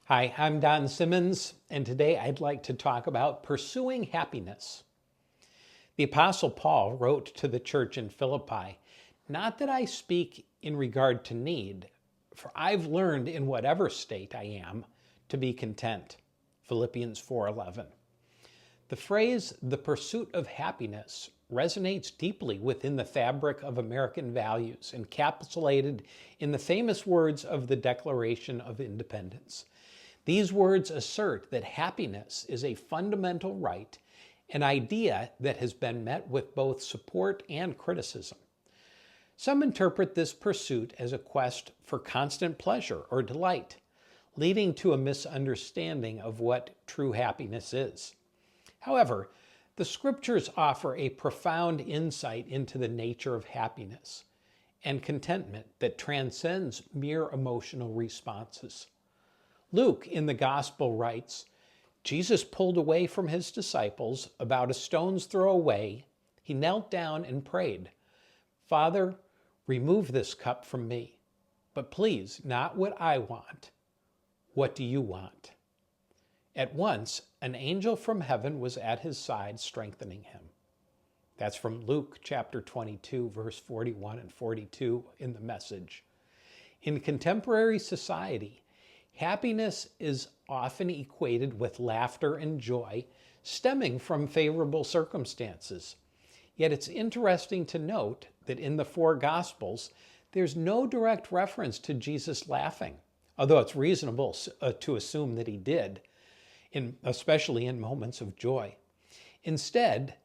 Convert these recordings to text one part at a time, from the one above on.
Hi, I'm Don Simmons, and today I'd like to talk about pursuing happiness. The Apostle Paul wrote to the church in Philippi, "Not that I speak in regard to need, for I've learned in whatever state I am to be content." Philippians 4:11. The phrase, "the pursuit of happiness," resonates deeply within the fabric of American values, encapsulated in the famous words of the Declaration of Independence. These words assert that happiness is a fundamental right, an idea that has been met with both support and criticism. Some interpret this pursuit as a quest for constant pleasure or delight, leading to a misunderstanding of what true happiness is. However, the scriptures offer a profound insight into the nature of happiness and contentment that transcends mere emotional responses. Luke in the Gospel writes, "Jesus pulled away from his disciples about a stone's throw away. He knelt down and prayed, 'Father, remove this cup from me, but please, not what I want. What do you want?' At once, an angel from heaven was at his side, strengthening him." That's from Luke chapter 22, verse 41 and 42 in the Message. In contemporary society, happiness is often equated with laughter and joy stemming from favorable circumstances. Yet it's interesting to note that in the four Gospels, there's no direct reference to Jesus laughing, although it's reasonable to assume that he did, especially in moments of joy. Instead,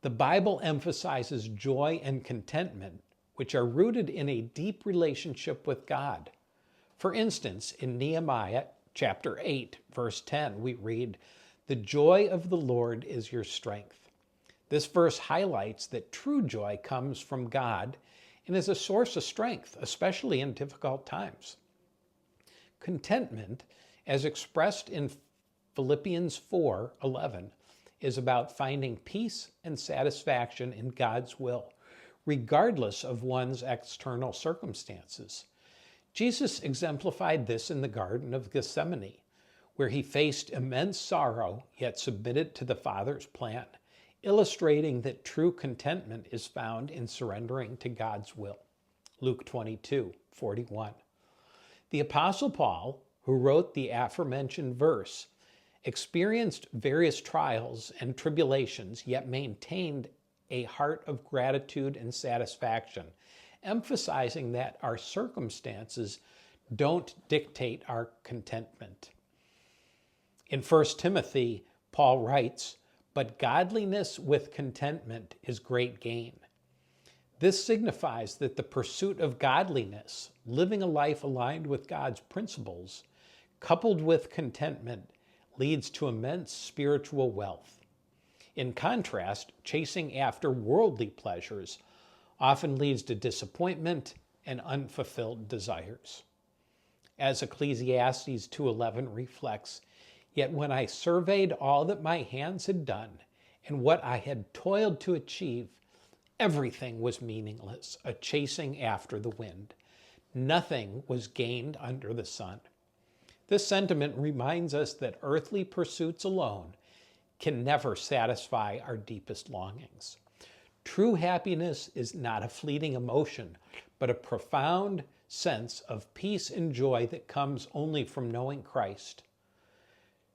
the Bible emphasizes joy and contentment, which are rooted in a deep relationship with God. For instance, in Nehemiah chapter 8, verse 10, we read, "The joy of the Lord is your strength." This verse highlights that true joy comes from God and is a source of strength, especially in difficult times. Contentment, as expressed in Philippians 4:11, is about finding peace and satisfaction in God's will, regardless of one's external circumstances. Jesus exemplified this in the Garden of Gethsemane, where he faced immense sorrow yet submitted to the Father's plan, illustrating that true contentment is found in surrendering to God's will. Luke 22:41. The Apostle Paul, who wrote the aforementioned verse, experienced various trials and tribulations, yet maintained a heart of gratitude and satisfaction, emphasizing that our circumstances don't dictate our contentment. In 1 Timothy, Paul writes, "But godliness with contentment is great gain." This signifies that the pursuit of godliness, living a life aligned with God's principles, coupled with contentment, leads to immense spiritual wealth. In contrast, chasing after worldly pleasures often leads to disappointment and unfulfilled desires. As Ecclesiastes 2:11 reflects, "Yet when I surveyed all that my hands had done and what I had toiled to achieve, everything was meaningless, a chasing after the wind. Nothing was gained under the sun." This sentiment reminds us that earthly pursuits alone can never satisfy our deepest longings. True happiness is not a fleeting emotion, but a profound sense of peace and joy that comes only from knowing Christ.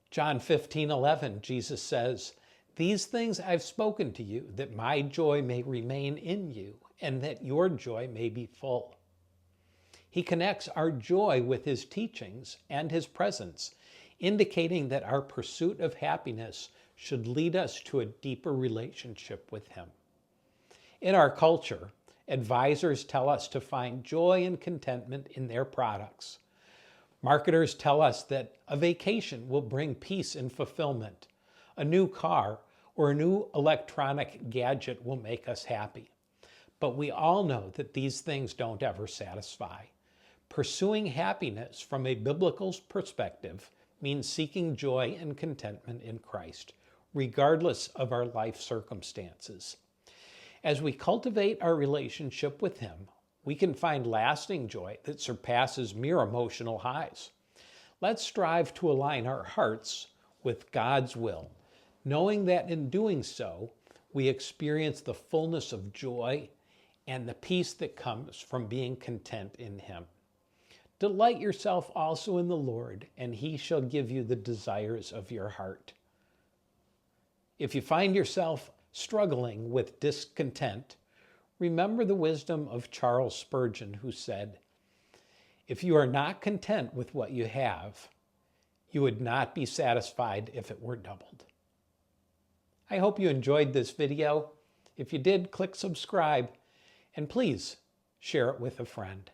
John 15:11, Jesus says, "These things I've spoken to you, that my joy may remain in you, and that your joy may be full." He connects our joy with his teachings and his presence, indicating that our pursuit of happiness should lead us to a deeper relationship with him. In our culture, advisors tell us to find joy and contentment in their products. Marketers tell us that a vacation will bring peace and fulfillment. A new car or a new electronic gadget will make us happy. But we all know that these things don't ever satisfy. Pursuing happiness from a biblical perspective means seeking joy and contentment in Christ, regardless of our life circumstances. As we cultivate our relationship with him, we can find lasting joy that surpasses mere emotional highs. Let's strive to align our hearts with God's will, knowing that in doing so, we experience the fullness of joy and the peace that comes from being content in Him. Delight yourself also in the Lord, and He shall give you the desires of your heart. If you find yourself struggling with discontent, remember the wisdom of Charles Spurgeon, who said, "If you are not content with what you have, you would not be satisfied if it were doubled." I hope you enjoyed this video. If you did, click subscribe, and please share it with a friend.